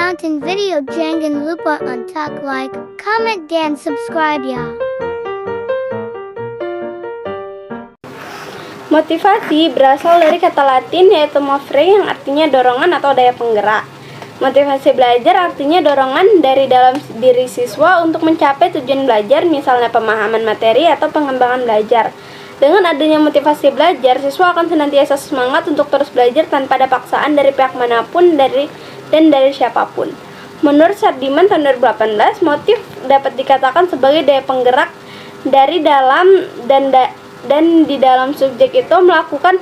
nonton video jangan lupa untuk like, comment, dan subscribe ya. Motivasi berasal dari kata Latin yaitu movere yang artinya dorongan atau daya penggerak. Motivasi belajar artinya dorongan dari dalam diri siswa untuk mencapai tujuan belajar, misalnya pemahaman materi atau pengembangan belajar. Dengan adanya motivasi belajar, siswa akan senantiasa semangat untuk terus belajar tanpa ada paksaan dari pihak manapun dari siapapun. Menurut Sardiman tahun 2018, motif dapat dikatakan sebagai daya penggerak dari dalam dan di dalam subjek itu melakukan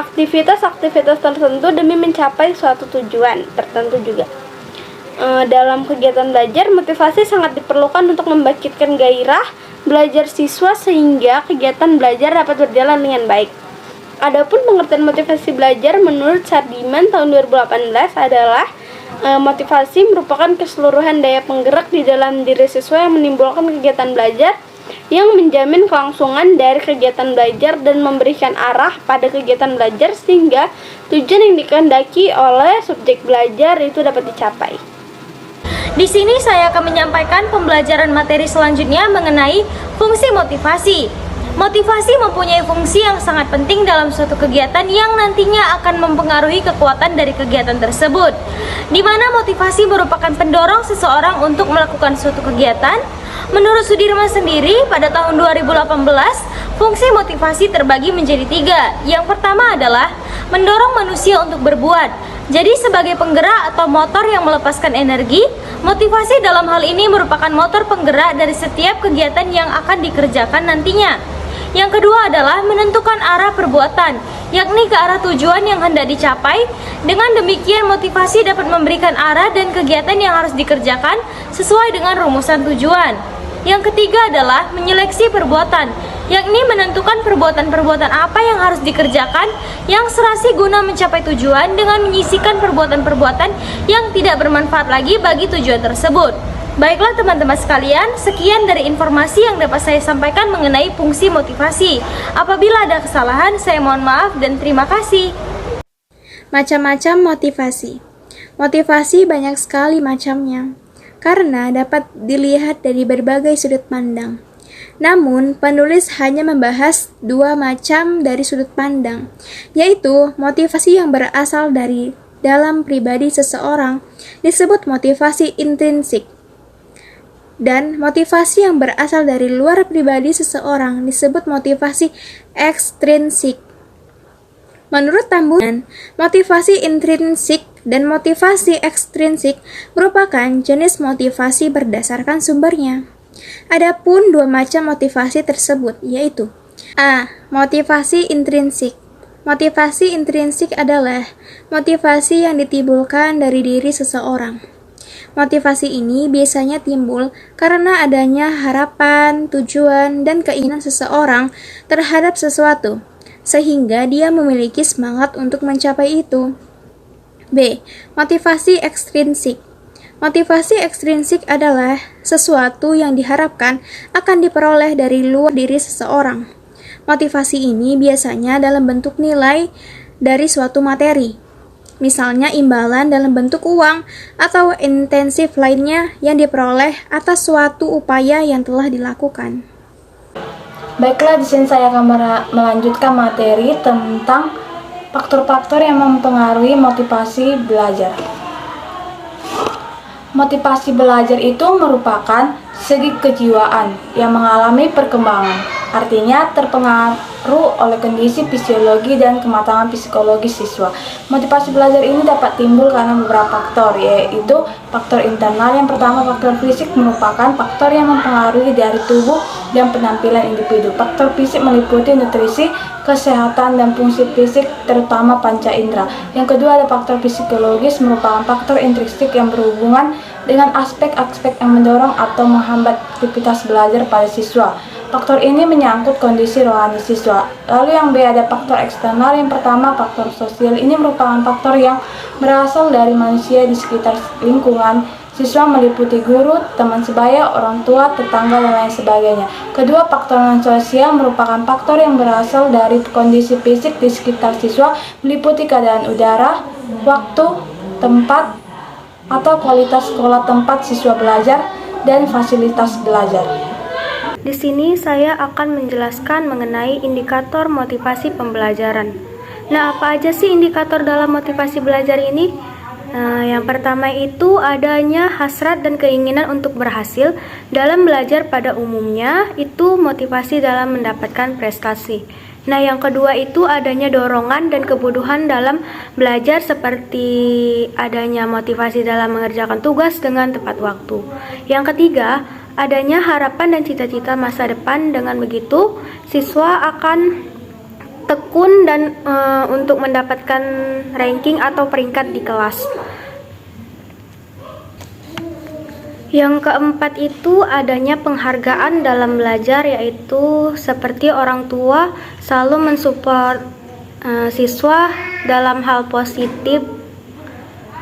aktivitas-aktivitas tertentu demi mencapai suatu tujuan tertentu juga. Dalam kegiatan belajar, motivasi sangat diperlukan untuk membangkitkan gairah belajar siswa sehingga kegiatan belajar dapat berjalan dengan baik. Adapun pengertian motivasi belajar menurut Sardiman tahun 2018 adalah motivasi merupakan keseluruhan daya penggerak di dalam diri siswa yang menimbulkan kegiatan belajar yang menjamin kelangsungan dari kegiatan belajar dan memberikan arah pada kegiatan belajar sehingga tujuan yang dikehendaki oleh subjek belajar itu dapat dicapai. Di sini saya akan menyampaikan pembelajaran materi selanjutnya mengenai fungsi motivasi. Motivasi mempunyai fungsi yang sangat penting dalam suatu kegiatan yang nantinya akan mempengaruhi kekuatan dari kegiatan tersebut. Di mana motivasi merupakan pendorong seseorang untuk melakukan suatu kegiatan. Menurut Sudirman sendiri, pada tahun 2018, fungsi motivasi terbagi menjadi 3. Yang pertama adalah mendorong manusia untuk berbuat. Jadi sebagai penggerak atau motor yang melepaskan energi, motivasi dalam hal ini merupakan motor penggerak dari setiap kegiatan yang akan dikerjakan nantinya. Yang kedua adalah menentukan arah perbuatan, yakni ke arah tujuan yang hendak dicapai. Dengan demikian motivasi dapat memberikan arah dan kegiatan yang harus dikerjakan sesuai dengan rumusan tujuan. Yang ketiga adalah menyeleksi perbuatan, yakni menentukan perbuatan-perbuatan apa yang harus dikerjakan yang serasi guna mencapai tujuan dengan menyisihkan perbuatan-perbuatan yang tidak bermanfaat lagi bagi tujuan tersebut. Baiklah teman-teman sekalian, sekian dari informasi yang dapat saya sampaikan mengenai fungsi motivasi. Apabila ada kesalahan, saya mohon maaf dan terima kasih. Macam-macam motivasi. Motivasi banyak sekali macamnya, karena dapat dilihat dari berbagai sudut pandang. Namun, penulis hanya membahas 2 macam dari sudut pandang, yaitu motivasi yang berasal dari dalam pribadi seseorang disebut motivasi intrinsik, dan motivasi yang berasal dari luar pribadi seseorang disebut motivasi ekstrinsik. Menurut Tambunan, motivasi intrinsik dan motivasi ekstrinsik merupakan jenis motivasi berdasarkan sumbernya. Adapun 2 macam motivasi tersebut yaitu A. Motivasi intrinsik. Motivasi intrinsik adalah motivasi yang ditimbulkan dari diri seseorang. Motivasi ini biasanya timbul karena adanya harapan, tujuan, dan keinginan seseorang terhadap sesuatu, sehingga dia memiliki semangat untuk mencapai itu. B. Motivasi ekstrinsik. Motivasi ekstrinsik adalah sesuatu yang diharapkan akan diperoleh dari luar diri seseorang. Motivasi ini biasanya dalam bentuk nilai dari suatu materi, misalnya imbalan dalam bentuk uang atau intensif lainnya yang diperoleh atas suatu upaya yang telah dilakukan. Baiklah, di sini saya akan melanjutkan materi tentang faktor-faktor yang mempengaruhi motivasi belajar. Motivasi belajar itu merupakan segi kejiwaan yang mengalami perkembangan, artinya terpengaruh oleh kondisi fisiologi dan kematangan psikologis siswa. Motivasi belajar ini dapat timbul karena beberapa faktor, yaitu faktor internal. Yang pertama, faktor fisik merupakan faktor yang mempengaruhi dari tubuh dan penampilan individu. Faktor fisik meliputi nutrisi, kesehatan, dan fungsi fisik, terutama panca indera. Yang kedua, ada faktor psikologis, merupakan faktor intrinsik yang berhubungan dengan aspek-aspek yang mendorong atau menghambat aktivitas belajar pada siswa. Faktor ini menyangkut kondisi rohani siswa. Lalu yang B, ada faktor eksternal. Yang pertama, faktor sosial. Ini merupakan faktor yang berasal dari manusia di sekitar lingkungan siswa, meliputi guru, teman sebaya, orang tua, tetangga, dan lain sebagainya. Kedua, faktor non-sosial merupakan faktor yang berasal dari kondisi fisik di sekitar siswa, meliputi keadaan udara, waktu, tempat, atau kualitas sekolah tempat siswa belajar dan fasilitas belajar. Di sini saya akan menjelaskan mengenai indikator motivasi pembelajaran. Nah, apa aja sih indikator dalam motivasi belajar ini? Yang pertama itu adanya hasrat dan keinginan untuk berhasil dalam belajar pada umumnya, itu motivasi dalam mendapatkan prestasi. Nah, yang kedua itu adanya dorongan dan kebutuhan dalam belajar seperti adanya motivasi dalam mengerjakan tugas dengan tepat waktu. Yang ketiga, adanya harapan dan cita-cita masa depan. Dengan begitu, siswa akan tekun dan untuk mendapatkan ranking atau peringkat di kelas. Yang keempat itu adanya penghargaan dalam belajar, yaitu seperti orang tua selalu mensupport siswa dalam hal positif.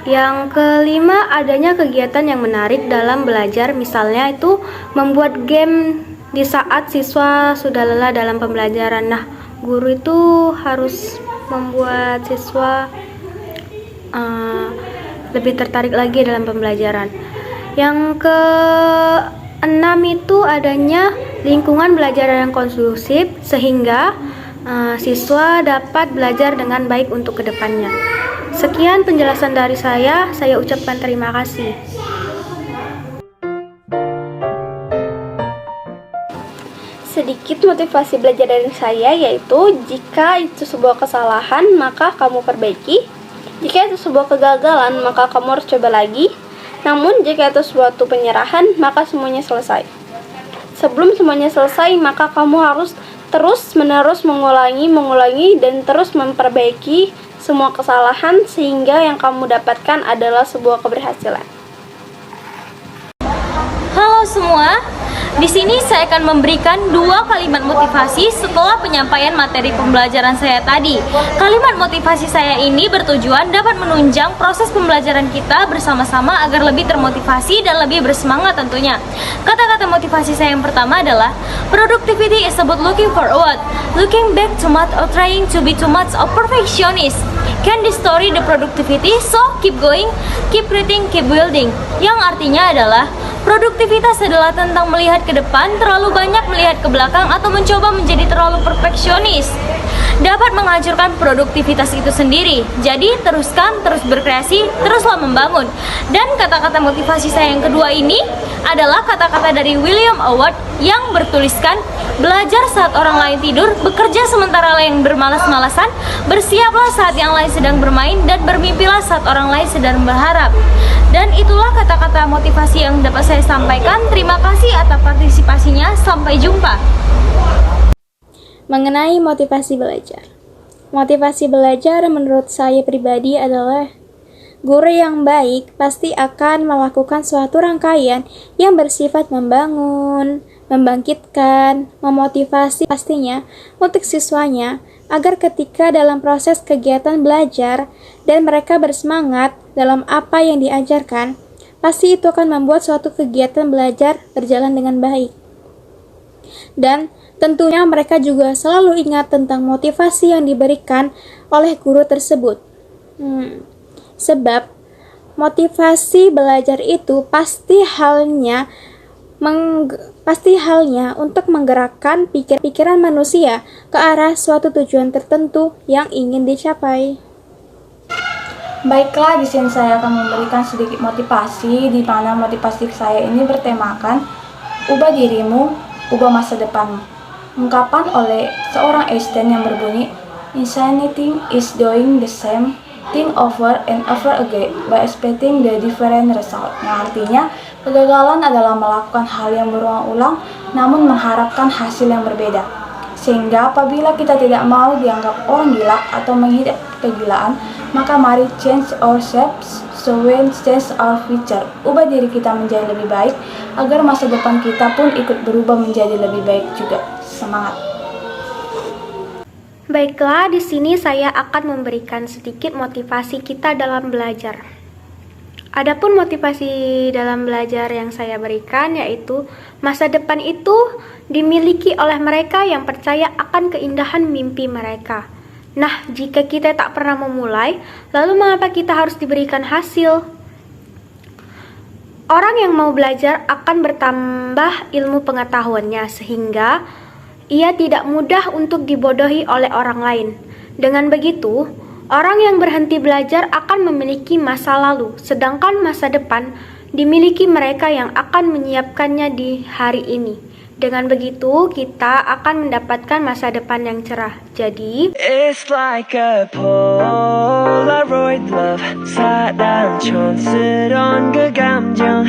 Yang kelima adanya kegiatan yang menarik dalam belajar, misalnya itu membuat game di saat siswa sudah lelah dalam pembelajaran. Nah, guru itu harus membuat siswa lebih tertarik lagi dalam pembelajaran. Yang keenam itu adanya lingkungan belajar yang kondusif sehingga siswa dapat belajar dengan baik untuk kedepannya. Sekian penjelasan dari saya ucapkan terima kasih. Sedikit motivasi belajar dari saya, yaitu jika itu sebuah kesalahan maka kamu perbaiki, jika itu sebuah kegagalan maka kamu harus coba lagi, namun jika itu suatu penyerahan maka semuanya selesai. Sebelum semuanya selesai maka kamu harus terus-menerus mengulangi dan terus memperbaiki semua kesalahan sehingga yang kamu dapatkan adalah sebuah keberhasilan. Halo semua, di sini saya akan memberikan 2 kalimat motivasi setelah penyampaian materi pembelajaran saya tadi. Kalimat motivasi saya ini bertujuan dapat menunjang proses pembelajaran kita bersama-sama agar lebih termotivasi dan lebih bersemangat tentunya. Kata-kata motivasi saya yang pertama adalah productivity is about looking forward, looking back too much or trying to be too much of perfectionist. Can destroy the productivity, so keep going, keep creating, keep building. Yang artinya adalah produktivitas adalah tentang melihat ke depan, terlalu banyak melihat ke belakang atau mencoba menjadi terlalu perfeksionis. Dapat menghancurkan produktivitas itu sendiri. Jadi teruskan, terus berkreasi, teruslah membangun. Dan kata-kata motivasi saya yang kedua ini adalah kata-kata dari William Award yang bertuliskan, belajar saat orang lain tidur, bekerja sementara lain bermalas-malasan, bersiaplah saat yang lain sedang bermain, dan bermimpilah saat orang lain sedang berharap. Dan itulah kata-kata motivasi yang dapat saya sampaikan. Terima kasih atas partisipasinya. Sampai jumpa. Mengenai motivasi belajar. Motivasi belajar menurut saya pribadi adalah guru yang baik pasti akan melakukan suatu rangkaian yang bersifat membangun, membangkitkan, memotivasi pastinya untuk siswanya agar ketika dalam proses kegiatan belajar dan mereka bersemangat dalam apa yang diajarkan, pasti itu akan membuat suatu kegiatan belajar berjalan dengan baik. Dan tentunya mereka juga selalu ingat tentang motivasi yang diberikan oleh guru tersebut. Sebab motivasi belajar itu pasti halnya untuk menggerakkan pikiran manusia ke arah suatu tujuan tertentu yang ingin dicapai. Baiklah, di sini saya akan memberikan sedikit motivasi, di mana motivasi saya ini bertemakan ubah dirimu, ubah masa depanmu. Ungkapan oleh seorang Einstein yang berbunyi, insanity is doing the same thing over and over again by expecting the different result. Yang artinya, kegagalan adalah melakukan hal yang berulang-ulang namun mengharapkan hasil yang berbeda. Sehingga apabila kita tidak mau dianggap orang gila atau menghidap kegilaan, maka mari change ourselves so we change our future. Ubah diri kita menjadi lebih baik agar masa depan kita pun ikut berubah menjadi lebih baik juga. Semangat. Baiklah, di sini saya akan memberikan sedikit motivasi kita dalam belajar. Adapun motivasi dalam belajar yang saya berikan yaitu masa depan itu dimiliki oleh mereka yang percaya akan keindahan mimpi mereka. Nah, jika kita tak pernah memulai, lalu mengapa kita harus diberikan hasil? Orang yang mau belajar akan bertambah ilmu pengetahuannya sehingga ia tidak mudah untuk dibodohi oleh orang lain. Dengan begitu, orang yang berhenti belajar akan memiliki masa lalu, sedangkan masa depan dimiliki mereka yang akan menyiapkannya di hari ini. Dengan begitu, kita akan mendapatkan masa depan yang cerah. Jadi, It's like a Polaroid love 사랑 촌스러운 그 감정